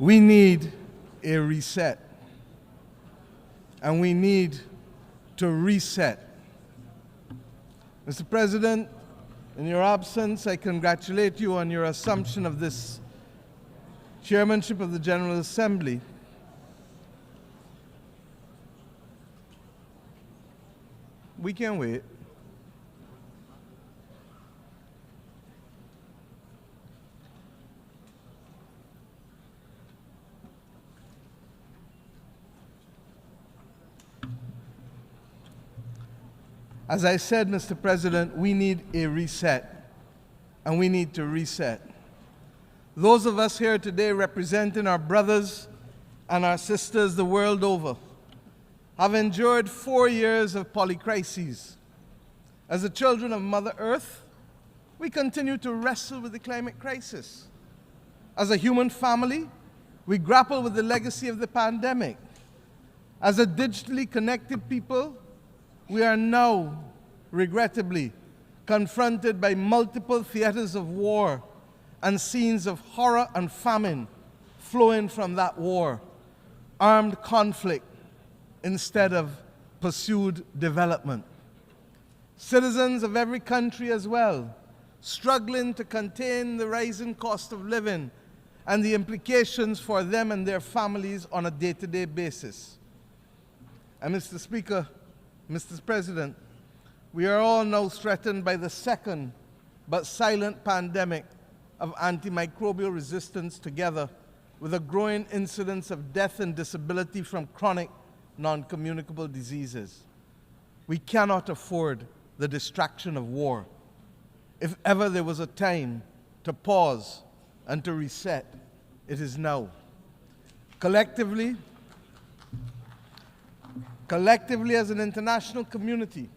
We need a reset, and we need to reset. Mr. President, in your absence, I congratulate you on your assumption of this chairmanship of the General Assembly. We can wait. As I said, Mr. President, we need a reset, and we need to reset. Those of us here today representing our brothers and our sisters the world over have endured 4 years of polycrises. As the children of Mother Earth, we continue to wrestle with the climate crisis. As a human family, we grapple with the legacy of the pandemic. As a digitally connected people, we are now, regrettably, confronted by multiple theaters of war and scenes of horror and famine flowing from that war, armed conflict instead of pursued development. Citizens of every country as well, struggling to contain the rising cost of living and the implications for them and their families on a day-to-day basis. And Mr. Speaker, Mr. President, we are all now threatened by the second but silent pandemic of antimicrobial resistance, together with a growing incidence of death and disability from chronic non-communicable diseases. We cannot afford the distraction of war. If ever there was a time to pause and to reset, it is now. Collectively as an international community,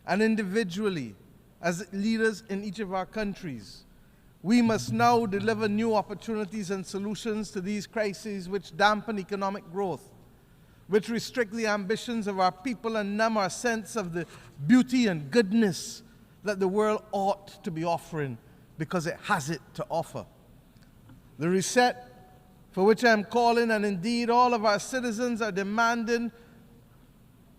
and individually as leaders in each of our countries, we must now deliver new opportunities and solutions to these crises which dampen economic growth, which restrict the ambitions of our people and numb our sense of the beauty and goodness that the world ought to be offering because it has it to offer. The reset for which I am calling, and indeed all of our citizens are demanding,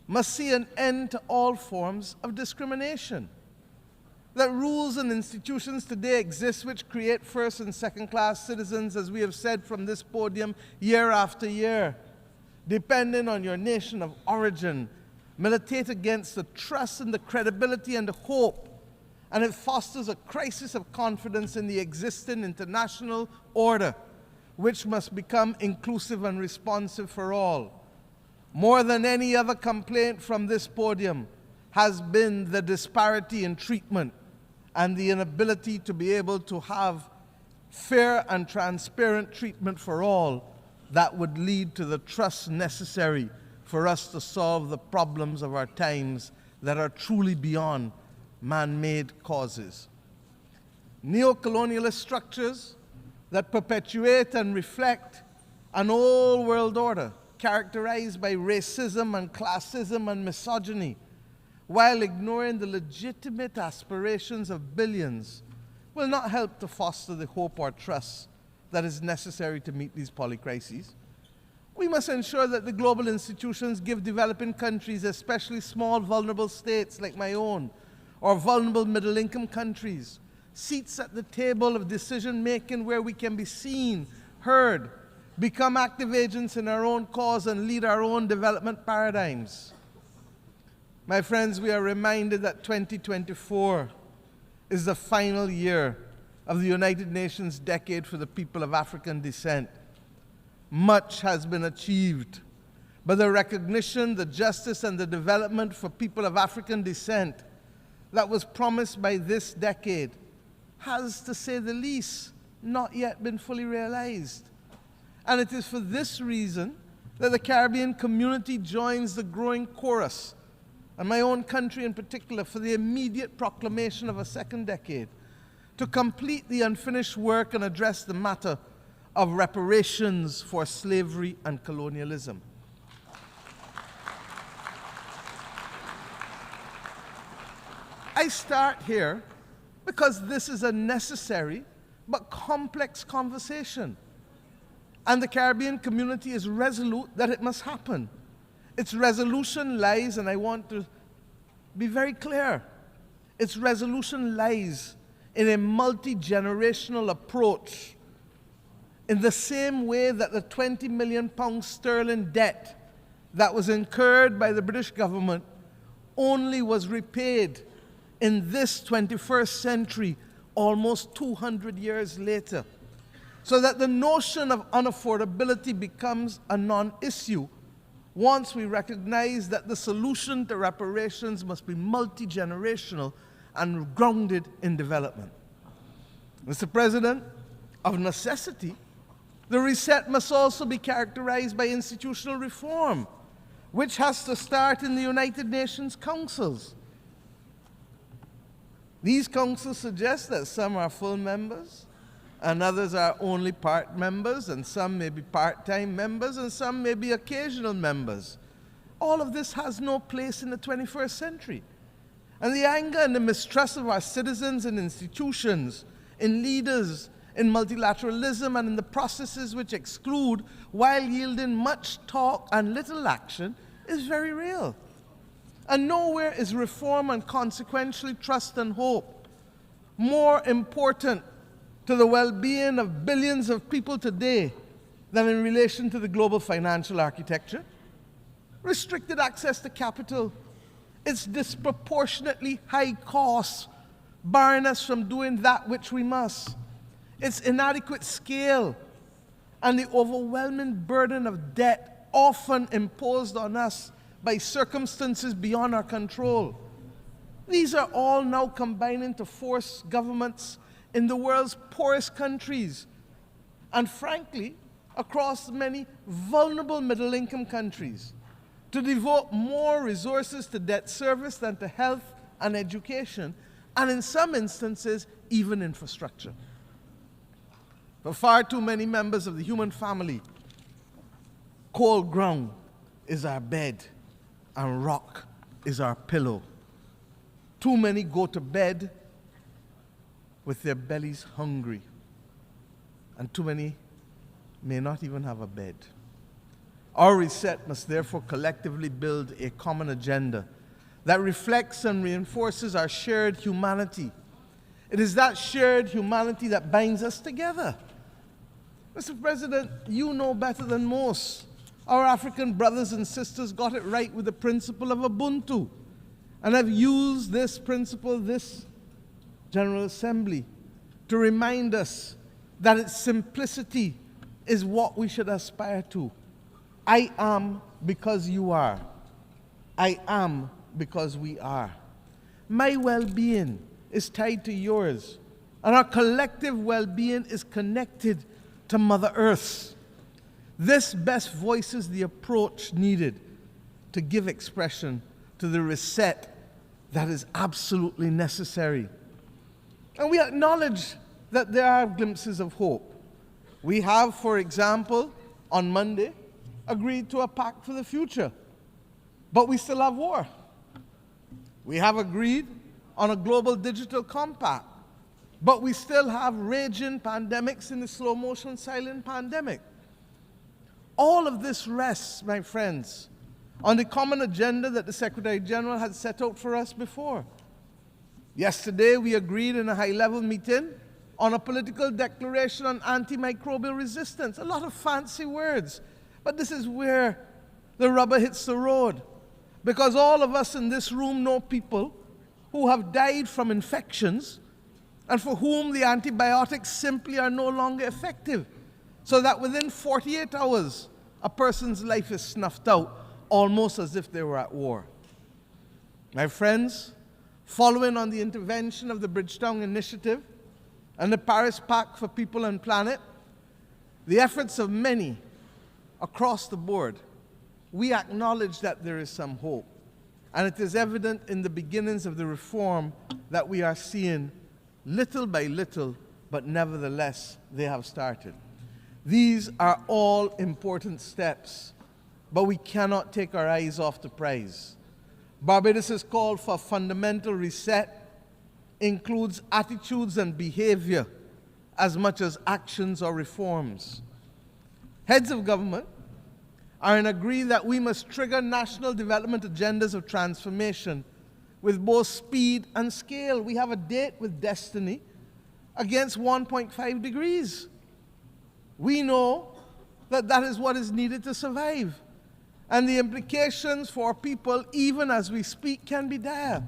must see an end to all forms of discrimination. That rules and institutions today exist which create first and second class citizens, as we have said from this podium year after year, depending on your nation of origin, militate against the trust and the credibility and the hope, and it fosters a crisis of confidence in the existing international order, which must become inclusive and responsive for all. More than any other complaint from this podium has been the disparity in treatment and the inability to be able to have fair and transparent treatment for all that would lead to the trust necessary for us to solve the problems of our times that are truly beyond man-made causes. Neo-colonialist structures that perpetuate and reflect an old world order characterized by racism and classism and misogyny, while ignoring the legitimate aspirations of billions, will not help to foster the hope or trust that is necessary to meet these polycrises. We must ensure that the global institutions give developing countries, especially small vulnerable states like my own, or vulnerable middle-income countries, seats at the table of decision-making where we can be seen, heard, become active agents in our own cause, and lead our own development paradigms. My friends, we are reminded that 2024 is the final year of the United Nations Decade for the People of African Descent. Much has been achieved, but the recognition, the justice, and the development for people of African descent that was promised by this decade has, to say the least, not yet been fully realized. And it is for this reason that the Caribbean community joins the growing chorus, and my own country in particular, for the immediate proclamation of a second decade to complete the unfinished work and address the matter of reparations for slavery and colonialism. I start here because this is a necessary but complex conversation. And the Caribbean community is resolute that it must happen. Its resolution lies, and I want to be very clear, its resolution lies in a multi-generational approach, in the same way that the £20 million sterling debt that was incurred by the British government only was repaid in this 21st century, almost 200 years later. So that the notion of unaffordability becomes a non-issue once we recognize that the solution to reparations must be multi-generational and grounded in development. Mr. President, of necessity, the reset must also be characterized by institutional reform, which has to start in the United Nations councils. These councils suggest that some are full members, and others are only part members, and some may be part-time members, and some may be occasional members. All of this has no place in the 21st century. And the anger and the mistrust of our citizens and institutions, in leaders, in multilateralism, and in the processes which exclude, while yielding much talk and little action, is very real. And nowhere is reform and consequentially trust and hope more important to the well-being of billions of people today than in relation to the global financial architecture. Restricted access to capital, its disproportionately high costs barring us from doing that which we must, its inadequate scale, and the overwhelming burden of debt often imposed on us by circumstances beyond our control. These are all now combining to force governments in the world's poorest countries, and frankly, across many vulnerable middle-income countries, to devote more resources to debt service than to health and education, and in some instances, even infrastructure. For far too many members of the human family, cold ground is our bed, and rock is our pillow. Too many go to bed with their bellies hungry, and too many may not even have a bed. Our reset must therefore collectively build a common agenda that reflects and reinforces our shared humanity. It is that shared humanity that binds us together. Mr. President, you know better than most. Our African brothers and sisters got it right with the principle of Ubuntu, and have used this principle, this General Assembly, to remind us that its simplicity is what we should aspire to. I am because you are. I am because we are. My well-being is tied to yours, and our collective well-being is connected to Mother Earth. This best voices the approach needed to give expression to the reset that is absolutely necessary. And we acknowledge that there are glimpses of hope. We have, for example, on Monday, agreed to a pact for the future, but we still have war. We have agreed on a global digital compact, but we still have raging pandemics in the slow motion silent pandemic. All of this rests, my friends, on the common agenda that the Secretary General had set out for us before. Yesterday, we agreed in a high-level meeting on a political declaration on antimicrobial resistance. A lot of fancy words, but this is where the rubber hits the road. Because all of us in this room know people who have died from infections and for whom the antibiotics simply are no longer effective, so that within 48 hours, a person's life is snuffed out, almost as if they were at war. My friends, following on the intervention of the Bridgetown Initiative and the Paris Pact for People and Planet, the efforts of many across the board, we acknowledge that there is some hope. And it is evident in the beginnings of the reform that we are seeing little by little, but nevertheless, they have started. These are all important steps, but we cannot take our eyes off the prize. Barbados' call for fundamental reset includes attitudes and behavior as much as actions or reforms. Heads of government are in agreement that we must trigger national development agendas of transformation with both speed and scale. We have a date with destiny against 1.5 degrees. We know that that is what is needed to survive. And the implications for people, even as we speak, can be dire.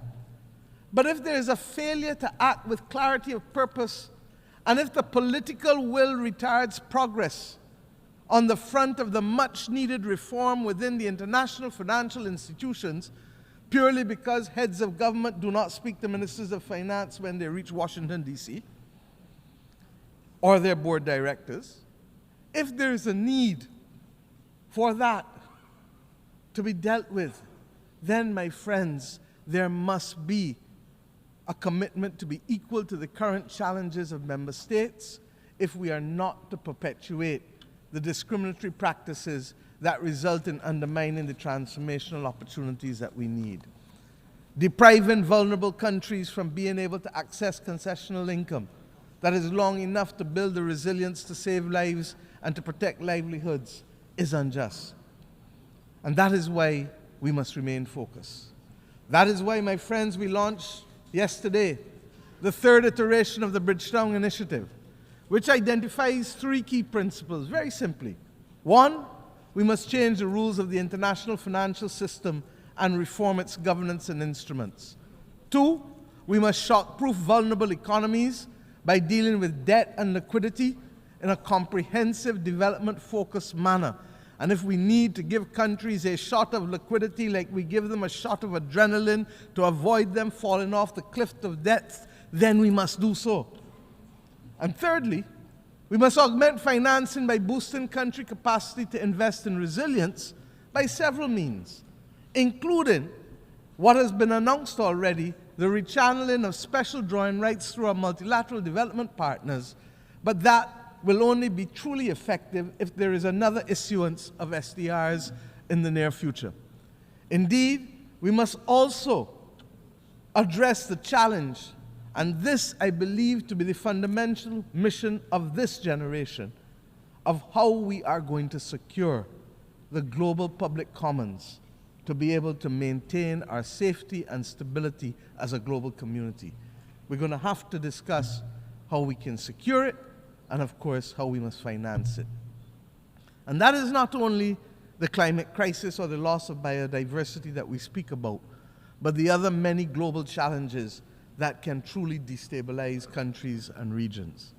But if there is a failure to act with clarity of purpose, and if the political will retards progress on the front of the much-needed reform within the international financial institutions, purely because heads of government do not speak to ministers of finance when they reach Washington, D.C., or their board directors, if there is a need for that to be dealt with, then, my friends, there must be a commitment to be equal to the current challenges of member states if we are not to perpetuate the discriminatory practices that result in undermining the transformational opportunities that we need. Depriving vulnerable countries from being able to access concessional income that is long enough to build the resilience to save lives and to protect livelihoods is unjust. And that is why we must remain focused. That is why, my friends, we launched yesterday the third iteration of the Bridgetown Initiative, which identifies three key principles, very simply. One, we must change the rules of the international financial system and reform its governance and instruments. Two, we must shock-proof vulnerable economies by dealing with debt and liquidity in a comprehensive, development-focused manner. And if we need to give countries a shot of liquidity like we give them a shot of adrenaline to avoid them falling off the cliff of death, then we must do so. And thirdly, we must augment financing by boosting country capacity to invest in resilience by several means, including what has been announced already, the rechanneling of special drawing rights through our multilateral development partners, but that will only be truly effective if there is another issuance of SDRs in the near future. Indeed, we must also address the challenge, and this I believe to be the fundamental mission of this generation, of how we are going to secure the global public commons to be able to maintain our safety and stability as a global community. We're going to have to discuss how we can secure it, and of course, how we must finance it. And that is not only the climate crisis or the loss of biodiversity that we speak about, but the other many global challenges that can truly destabilize countries and regions.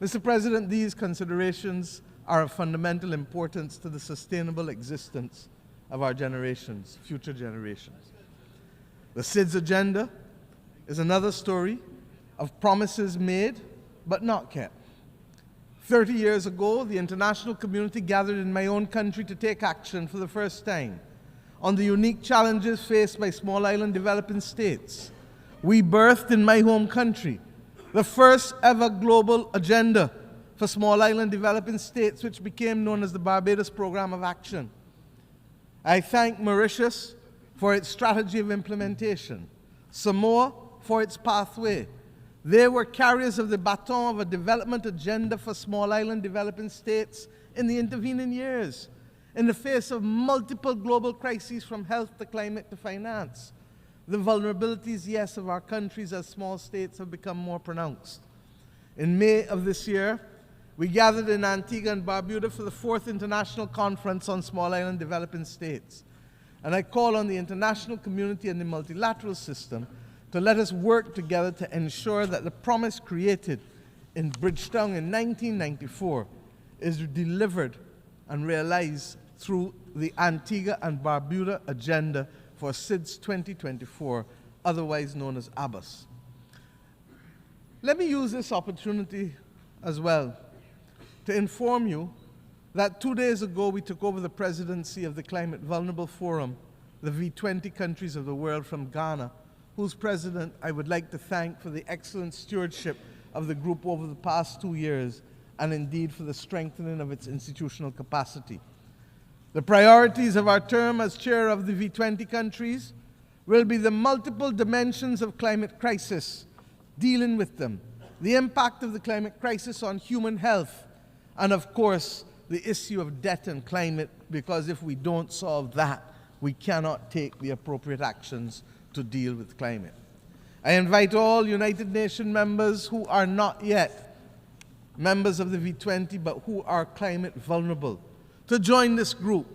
Mr. President, these considerations are of fundamental importance to the sustainable existence of our generations, future generations. The SIDS agenda is another story of promises made but not kept. 30 years ago, the international community gathered in my own country to take action for the first time on the unique challenges faced by small island developing states. We birthed in my home country the first ever global agenda for small island developing states, which became known as the Barbados Program of Action. I thank Mauritius for its strategy of implementation, Samoa for its pathway. They were carriers of the baton of a development agenda for small island developing states in the intervening years, in the face of multiple global crises from health to climate to finance. The vulnerabilities, yes, of our countries as small states have become more pronounced. In May of this year, we gathered in Antigua and Barbuda for the 4th International Conference on Small Island Developing States. And I call on the international community and the multilateral system to let us work together to ensure that the promise created in Bridgetown in 1994 is delivered and realized through the Antigua and Barbuda Agenda for SIDS 2024, otherwise known as ABBAS. Let me use this opportunity as well to inform you that 2 days ago we took over the presidency of the Climate Vulnerable Forum, the V20 countries of the world, from Ghana, whose president I would like to thank for the excellent stewardship of the group over the past 2 years, and indeed for the strengthening of its institutional capacity. The priorities of our term as chair of the V20 countries will be the multiple dimensions of climate crisis, dealing with them, the impact of the climate crisis on human health, and of course, the issue of debt and climate, because if we don't solve that, we cannot take the appropriate actions to deal with climate. I invite all United Nations members who are not yet members of the V20 but who are climate vulnerable to join this group,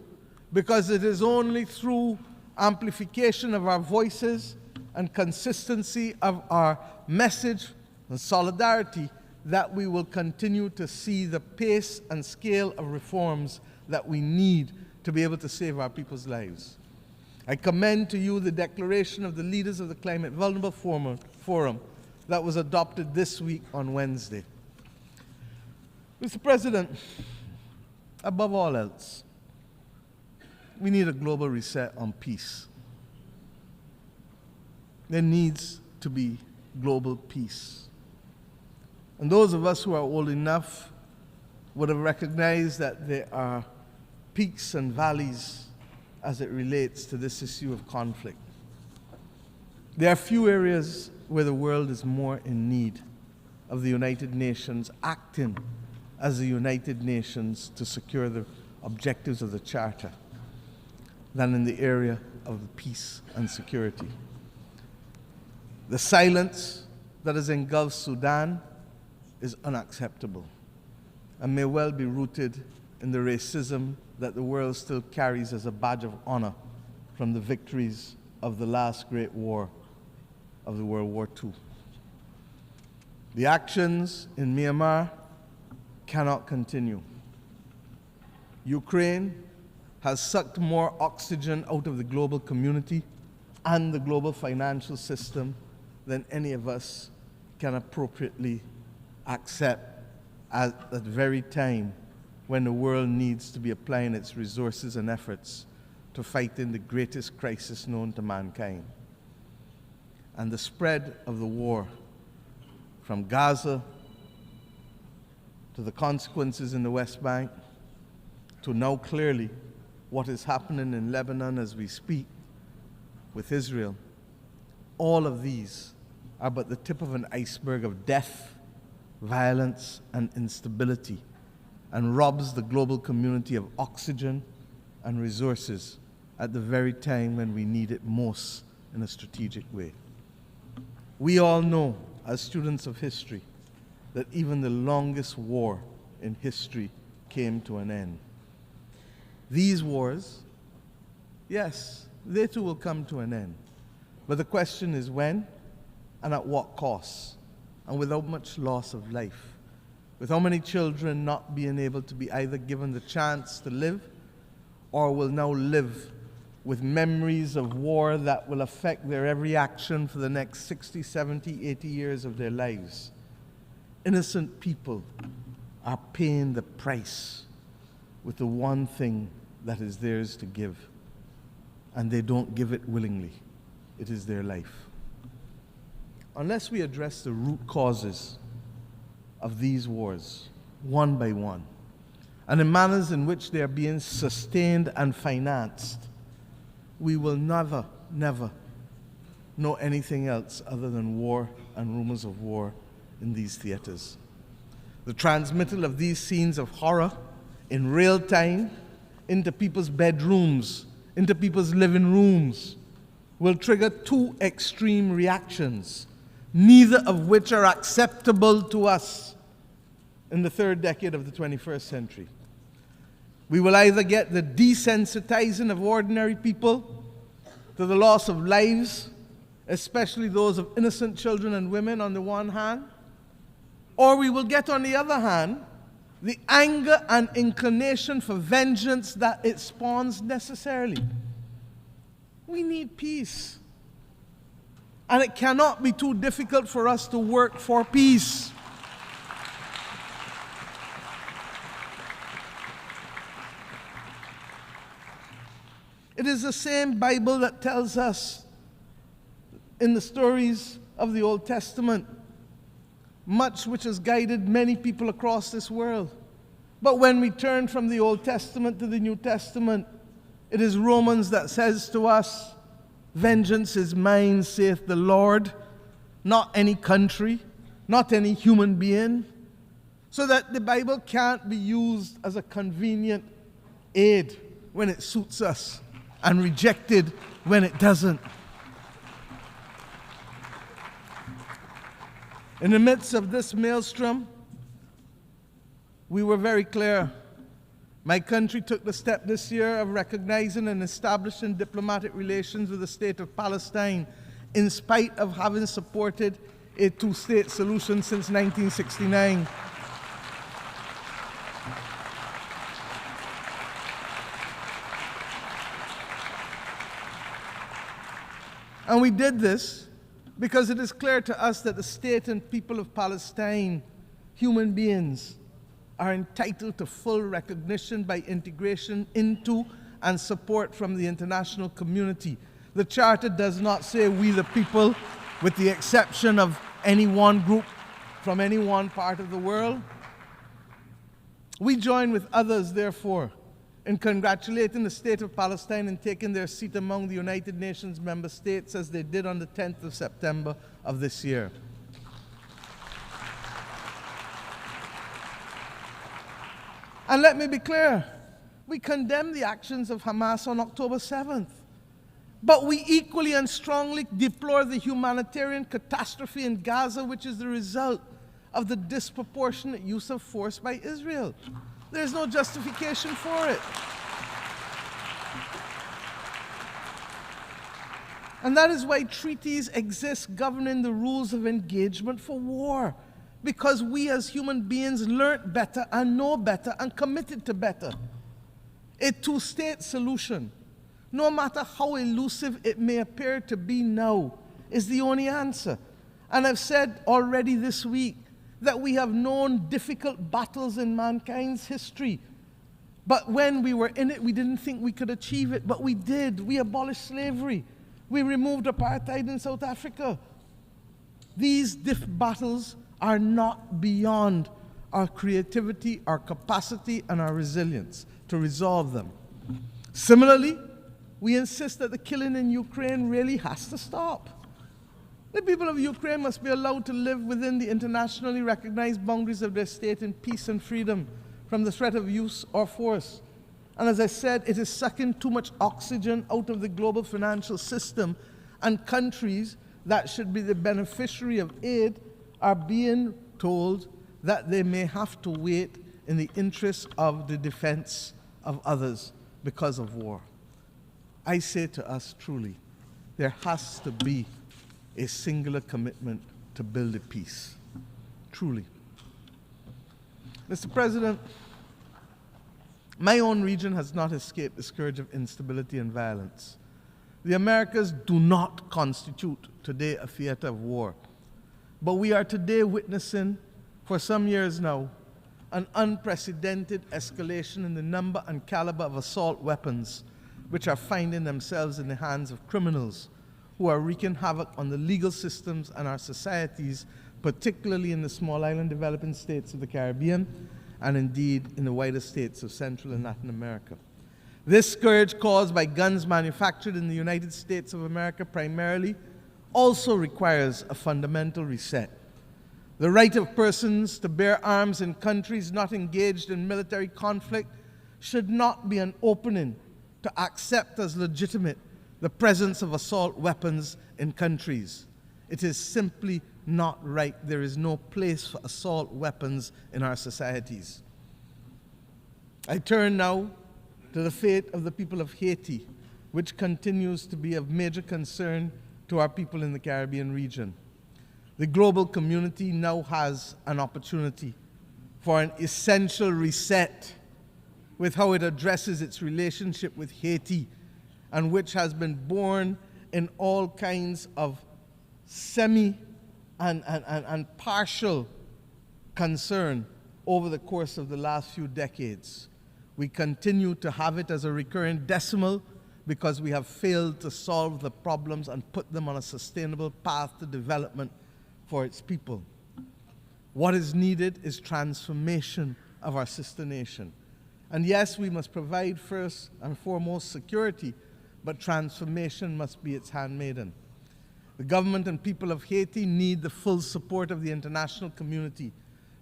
because it is only through amplification of our voices and consistency of our message and solidarity that we will continue to see the pace and scale of reforms that we need to be able to save our people's lives. I commend to you the declaration of the leaders of the Climate Vulnerable Forum that was adopted this week on Wednesday. Mr. President, above all else, we need a global reset on peace. There needs to be global peace. And those of us who are old enough would have recognized that there are peaks and valleys as it relates to this issue of conflict. There are few areas where the world is more in need of the United Nations acting as the United Nations to secure the objectives of the Charter than in the area of peace and security. The silence that has engulfed Sudan is unacceptable and may well be rooted in the racism that the world still carries as a badge of honor from the victories of the last great war of the World War II. The actions in Myanmar cannot continue. Ukraine has sucked more oxygen out of the global community and the global financial system than any of us can appropriately accept at that very time when the world needs to be applying its resources and efforts to fight in the greatest crisis known to mankind. And the spread of the war from Gaza to the consequences in the West Bank to now clearly what is happening in Lebanon as we speak with Israel, all of these are but the tip of an iceberg of death, violence, and instability, and robs the global community of oxygen and resources at the very time when we need it most in a strategic way. We all know, as students of history, that even the longest war in history came to an end. These wars, yes, they too will come to an end. But the question is when and at what cost, and without much loss of life, with how many children not being able to be either given the chance to live or will now live with memories of war that will affect their every action for the next 60, 70, 80 years of their lives. Innocent people are paying the price with the one thing that is theirs to give, and they don't give it willingly. It is their life. Unless we address the root causes of these wars, one by one, and the manners in which they are being sustained and financed, we will never, never know anything else other than war and rumors of war in these theaters. The transmittal of these scenes of horror in real time into people's bedrooms, into people's living rooms, will trigger two extreme reactions, neither of which are acceptable to us in the third decade of the 21st century. We will either get the desensitizing of ordinary people to the loss of lives, especially those of innocent children and women on the one hand, or we will get, on the other hand, the anger and inclination for vengeance that it spawns necessarily. We need peace. And it cannot be too difficult for us to work for peace. It is the same Bible that tells us in the stories of the Old Testament, much which has guided many people across this world. But when we turn from the Old Testament to the New Testament, it is Romans that says to us, "Vengeance is mine, saith the Lord," not any country, not any human being. so that the Bible can't be used as a convenient aid when it suits us and rejected when it doesn't. In the midst of this maelstrom, we were very clear. My country took the step this year of recognizing and establishing diplomatic relations with the state of Palestine, in spite of having supported a two-state solution since 1969. And we did this because it is clear to us that the state and people of Palestine, human beings, are entitled to full recognition by integration into and support from the international community. The Charter does not say we the people, with the exception of any one group from any one part of the world. We join with others, therefore, in congratulating the state of Palestine in taking their seat among the United Nations member states as they did on the 10th of September of this year. And let me be clear, we condemn the actions of Hamas on October 7th. But we equally and strongly deplore the humanitarian catastrophe in Gaza, which is the result of the disproportionate use of force by Israel. There's no justification for it. And that is why treaties exist governing the rules of engagement for war. Because we as human beings learned better and know better and committed to better. A two-state solution, no matter how elusive it may appear to be now, is the only answer. And I've said already this week that we have known difficult battles in mankind's history. But when we were in it, we didn't think we could achieve it. But we did. We abolished slavery. We removed apartheid in South Africa. These battles are not beyond our creativity, our capacity, and our resilience to resolve them. Similarly, we insist that the killing in Ukraine really has to stop. The people of Ukraine must be allowed to live within the internationally recognized boundaries of their state in peace and freedom from the threat of use or force. And as I said, it is sucking too much oxygen out of the global financial system, and countries that should be the beneficiary of aid are being told that they may have to wait in the interest of the defense of others because of war. I say to us truly, there has to be a singular commitment to build a peace. Truly. Mr. President, my own region has not escaped the scourge of instability and violence. The Americas do not constitute today a theater of war. But we are today witnessing, for some years now, an unprecedented escalation in the number and caliber of assault weapons which are finding themselves in the hands of criminals who are wreaking havoc on the legal systems and our societies, particularly in the small island developing states of the Caribbean and indeed in the wider states of Central and Latin America. This scourge caused by guns manufactured in the United States of America primarily also requires a fundamental reset. The right of persons to bear arms in countries not engaged in military conflict should not be an opening to accept as legitimate the presence of assault weapons in countries. It is simply not right. There is no place for assault weapons in our societies. I turn now to the fate of the people of Haiti, which continues to be of major concern to our people in the Caribbean region. The global community now has an opportunity for an essential reset with how it addresses its relationship with Haiti, and which has been born in all kinds of semi and partial concern over the course of the last few decades. We continue to have it as a recurring decimal because we have failed to solve the problems and put them on a sustainable path to development for its people. What is needed is transformation of our sister nation. And yes, we must provide first and foremost security, but transformation must be its handmaiden. The government and people of Haiti need the full support of the international community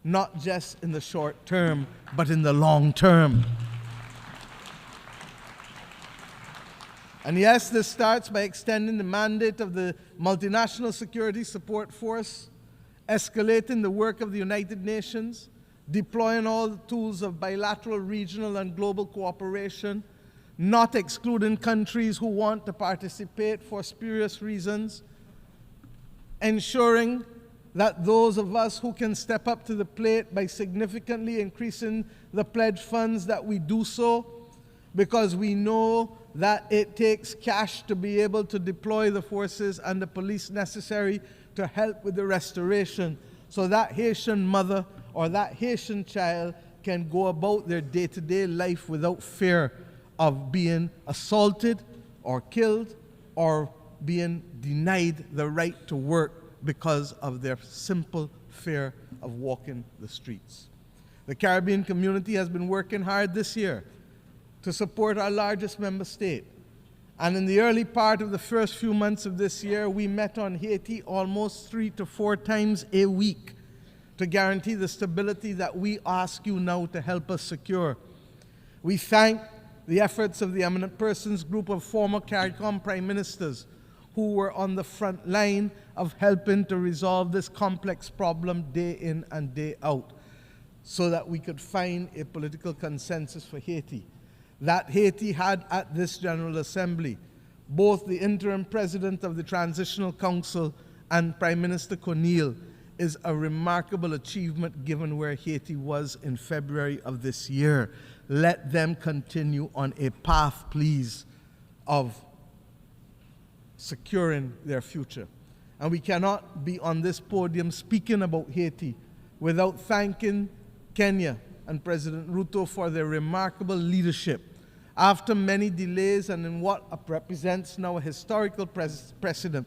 not just in the short term, but in the long term. And yes, this starts by extending the mandate of the Multinational Security Support Force, escalating the work of the United Nations, deploying all the tools of bilateral, regional, and global cooperation, not excluding countries who want to participate for spurious reasons, ensuring that those of us who can step up to the plate by significantly increasing the pledge funds that we do so, because we know that it takes cash to be able to deploy the forces and the police necessary to help with the restoration, so that Haitian mother or that Haitian child can go about their day-to-day life without fear of being assaulted or killed or being denied the right to work because of their simple fear of walking the streets. The Caribbean community has been working hard this year to support our largest member state. And in the early part of the first few months of this year, we met on Haiti almost 3 to 4 times a week to guarantee the stability that we ask you now to help us secure. We thank the efforts of the Eminent Persons Group of former CARICOM prime ministers who were on the front line of helping to resolve this complex problem day in and day out, so that we could find a political consensus for Haiti. That Haiti had at this General Assembly both the interim president of the Transitional Council and Prime Minister Corneille is a remarkable achievement given where Haiti was in February of this year. Let them continue on a path, please, of securing their future. And we cannot be on this podium speaking about Haiti without thanking Kenya and President Ruto for their remarkable leadership. After many delays and in what represents now a historical precedent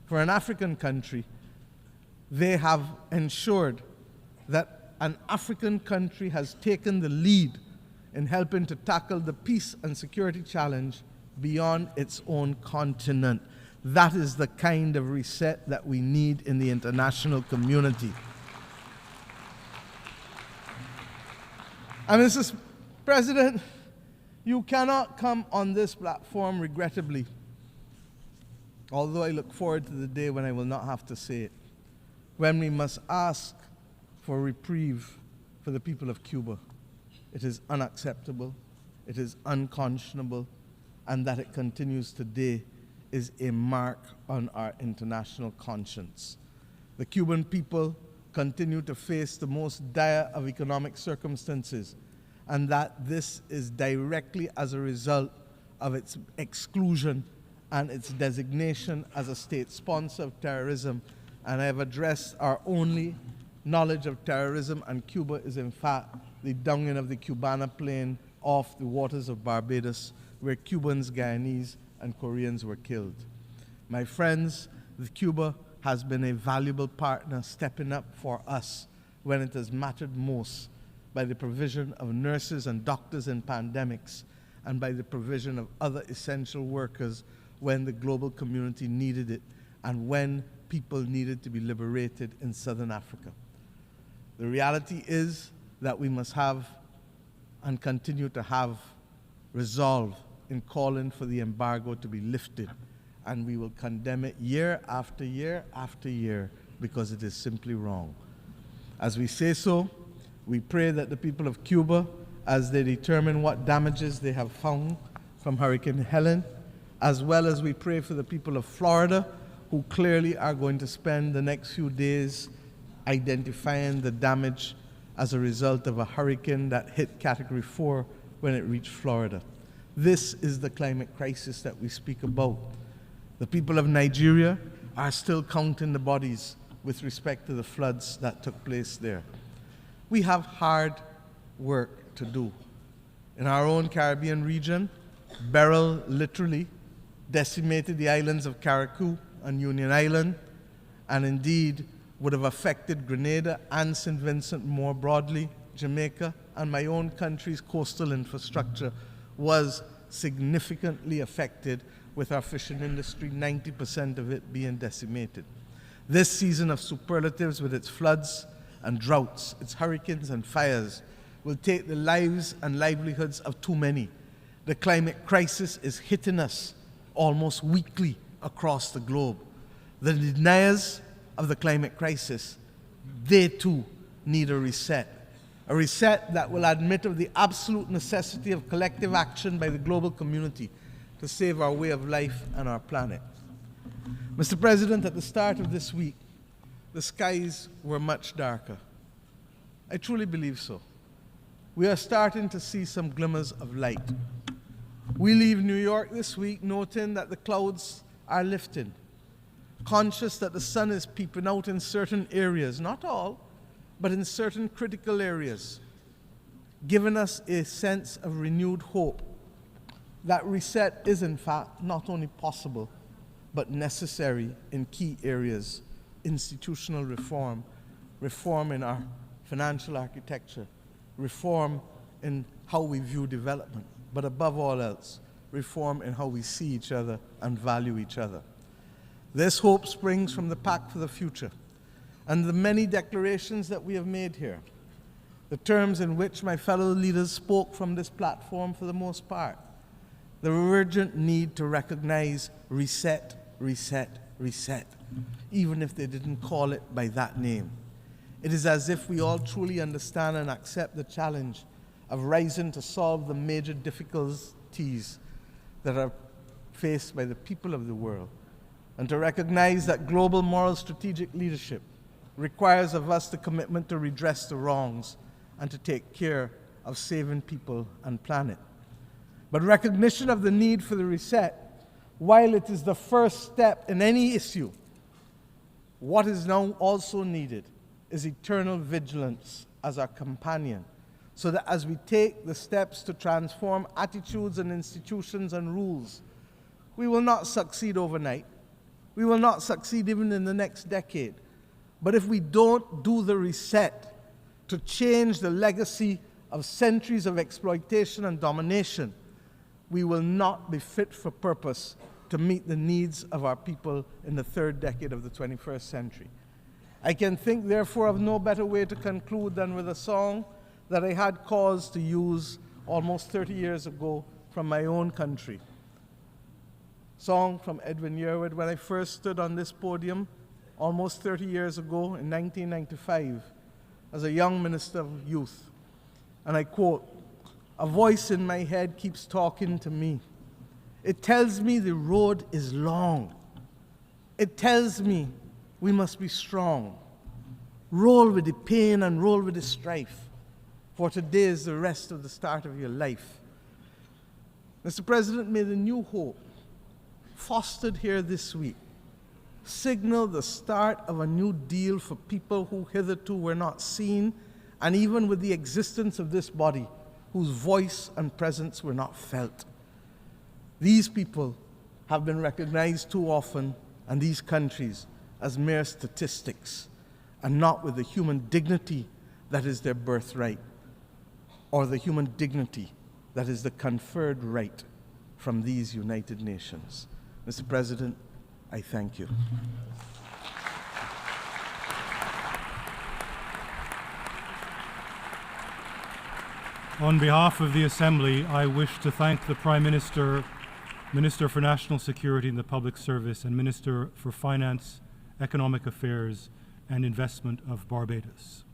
for an African country, they have ensured that an African country has taken the lead in helping to tackle the peace and security challenge beyond its own continent. That is the kind of reset that we need in the international community. And Mr. President, you cannot come on this platform regrettably, although I look forward to the day when I will not have to say it, when we must ask for reprieve for the people of Cuba. It is unacceptable, it is unconscionable, and that it continues today is a mark on our international conscience. The Cuban people continue to face the most dire of economic circumstances, and that this is directly as a result of its exclusion and its designation as a state sponsor of terrorism. And I have addressed our only knowledge of terrorism, and Cuba is in fact the downing of the Cubana plane off the waters of Barbados, where Cubans, Guyanese, and Koreans were killed. My friends, Cuba has been a valuable partner stepping up for us when it has mattered most, by the provision of nurses and doctors in pandemics, and by the provision of other essential workers when the global community needed it and when people needed to be liberated in Southern Africa. The reality is that we must have and continue to have resolve in calling for the embargo to be lifted, and we will condemn it year after year after year because it is simply wrong. As we say so, we pray that the people of Cuba, as they determine what damages they have found from Hurricane Helen, as well as we pray for the people of Florida, who clearly are going to spend the next few days identifying the damage as a result of a hurricane that hit Category 4 when it reached Florida. This is the climate crisis that we speak about. The people of Nigeria are still counting the bodies with respect to the floods that took place there. We have hard work to do. In our own Caribbean region, Beryl literally decimated the islands of Carriacou and Union Island, and indeed would have affected Grenada and St. Vincent more broadly. Jamaica and my own country's coastal infrastructure was significantly affected, with our fishing industry, 90% of it being decimated. This season of superlatives with its floods and droughts, its hurricanes and fires, will take the lives and livelihoods of too many. The climate crisis is hitting us almost weekly across the globe. The deniers of the climate crisis, they too need a reset that will admit of the absolute necessity of collective action by the global community to save our way of life and our planet. Mr. President, at the start of this week, the skies were much darker. I truly believe so. We are starting to see some glimmers of light. We leave New York this week noting that the clouds are lifting, conscious that the sun is peeping out in certain areas, not all, but in certain critical areas, giving us a sense of renewed hope that reset is in fact not only possible, but necessary in key areas: institutional reform, reform in our financial architecture, reform in how we view development, but above all else, reform in how we see each other and value each other. This hope springs from the Pact for the Future and the many declarations that we have made here, the terms in which my fellow leaders spoke from this platform for the most part, the urgent need to recognize reset, reset, reset, even if they didn't call it by that name. It is as if we all truly understand and accept the challenge of rising to solve the major difficulties that are faced by the people of the world, and to recognize that global moral strategic leadership requires of us the commitment to redress the wrongs and to take care of saving people and planet. But recognition of the need for the reset, while it is the first step in any issue, what is now also needed is eternal vigilance as our companion, so that as we take the steps to transform attitudes and institutions and rules, we will not succeed overnight. We will not succeed even in the next decade. But if we don't do the reset to change the legacy of centuries of exploitation and domination, we will not be fit for purpose to meet the needs of our people in the third decade of the 21st century. I can think, therefore, of no better way to conclude than with a song that I had cause to use almost 30 years ago from my own country. Song from Edwin Yearwood when I first stood on this podium almost 30 years ago in 1995 as a young minister of youth. And I quote, "A voice in my head keeps talking to me. It tells me the road is long. It tells me we must be strong. Roll with the pain and roll with the strife, for today is the rest of the start of your life." Mr. President, may the new hope fostered here this week signal the start of a new deal for people who hitherto were not seen, and even with the existence of this body, whose voice and presence were not felt. These people have been recognized too often, and these countries, as mere statistics, and not with the human dignity that is their birthright, or the human dignity that is the conferred right from these United Nations. Mr. President, I thank you. On behalf of the Assembly, I wish to thank the Prime Minister, Minister for National Security and the Public Service, and Minister for Finance, Economic Affairs and Investment of Barbados.